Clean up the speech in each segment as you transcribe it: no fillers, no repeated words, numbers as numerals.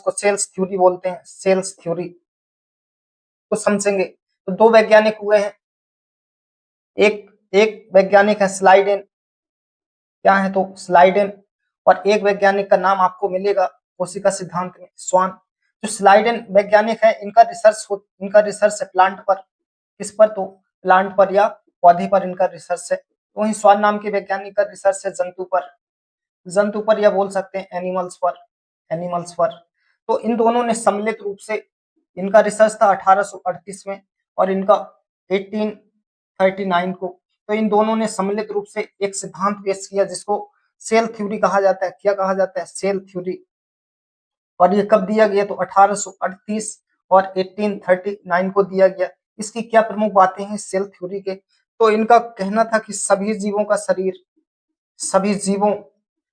जिसको sales theory बोलते हैं, सेल्स थ्योरी को समझेंगे। तो दो वैज्ञानिक हुए हैं, एक वैज्ञानिक है स्लाइडेन, क्या है तो स्लाइडेन, और एक वैज्ञानिक का नाम आपको मिलेगा कोशिका सिद्धांत में स्वान। जो स्लाइडेन वैज्ञानिक है इनका रिसर्च है प्लांट पर, किस पर तो प्लांट पर या पौधे पर इनका रिसर्च है। वहीं स्वान नाम के वैज्ञानिक का रिसर्च है जंतु पर या बोल सकते हैं एनिमल्स पर। तो इन दोनों ने सम्मिलित रूप से, इनका रिसर्च था 1838 में और इनका 1839 को। तो इन दोनों ने सम्मिलित रूप से एक सिद्धांत पेश किया जिसको सेल थ्योरी कहा जाता है। क्या कहा जाता है? Cell theory. और ये कब दिया गया? तो 1838 और 1839 को दिया गया। इसकी क्या प्रमुख बातें हैं सेल थ्योरी के? तो इनका कहना था कि सभी जीवों का शरीर, सभी जीवों,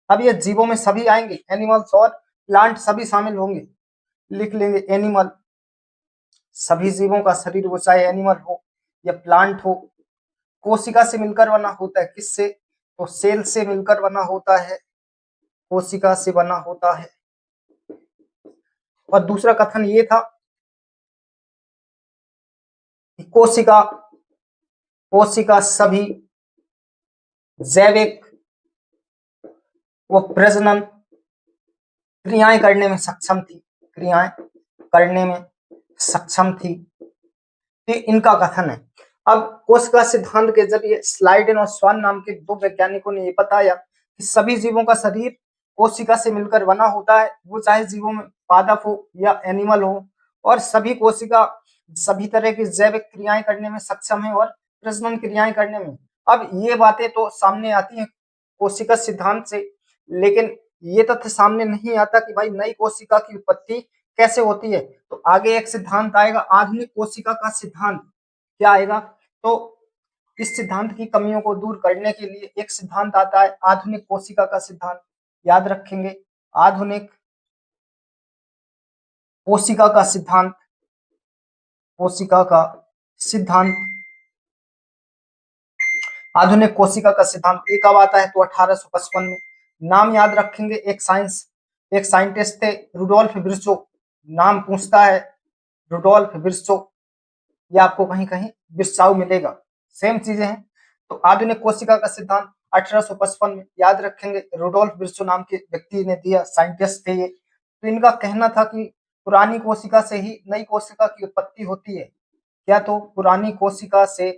अब ये जीवों में सभी आएंगे, एनिमल्स और प्लांट सभी शामिल होंगे, लिख लेंगे एनिमल, सभी जीवों का शरीर वो चाहे एनिमल हो या प्लांट हो, कोशिका से मिलकर बना होता है। किससे? तो सेल से मिलकर बना होता है, कोशिका से बना होता है। और दूसरा कथन ये था कि कोशिका सभी जैविक व प्रजनन क्रियाएं करने में सक्षम थी, क्रियाएं करने में सक्षम थी। ये इनका कथन है। अब कोशिका सिद्धांत के जरिए स्लाइडेन और स्वान नाम के दो वैज्ञानिकों ने ये बताया कि सभी जीवों का शरीर कोशिका से मिलकर बना होता है, वो चाहे जीवों में पादप हो या एनिमल हो, और सभी कोशिका सभी तरह की जैविक क्रियाएं करने में सक्षम है और प्रजनन क्रियाएं करने में। अब ये बातें तो सामने आती हैं कोशिका सिद्धांत से, लेकिन ये तथ्य सामने नहीं आता कि भाई नई कोशिका की उत्पत्ति कैसे होती है। तो आगे एक सिद्धांत आएगा आधुनिक कोशिका का सिद्धांत। क्या आएगा? तो इस सिद्धांत की कमियों को दूर करने के लिए एक सिद्धांत आता है आधुनिक कोशिका का सिद्धांत। याद रखेंगे, आधुनिक कोशिका का सिद्धांत, कोशिका का सिद्धांत, आधुनिक कोशिका का सिद्धांत ये कब आता है? तो 1855 में। नाम याद रखेंगे, एक साइंटिस्ट थे रुडोल्फ विर्चो, नाम पूछता है रुडोल्फ विर्चो, ये आपको कहीं कहीं विर्चाऊ मिलेगा, सेम चीजें हैं। तो आधुनिक कोशिका का सिद्धांत 1855 में, याद रखेंगे रुडोल्फ विर्चो नाम के व्यक्ति ने दिया, साइंटिस्ट थे ये। तो इनका कहना था कि पुरानी कोशिका से ही नई कोशिका की उत्पत्ति होती है। क्या? तो पुरानी कोशिका से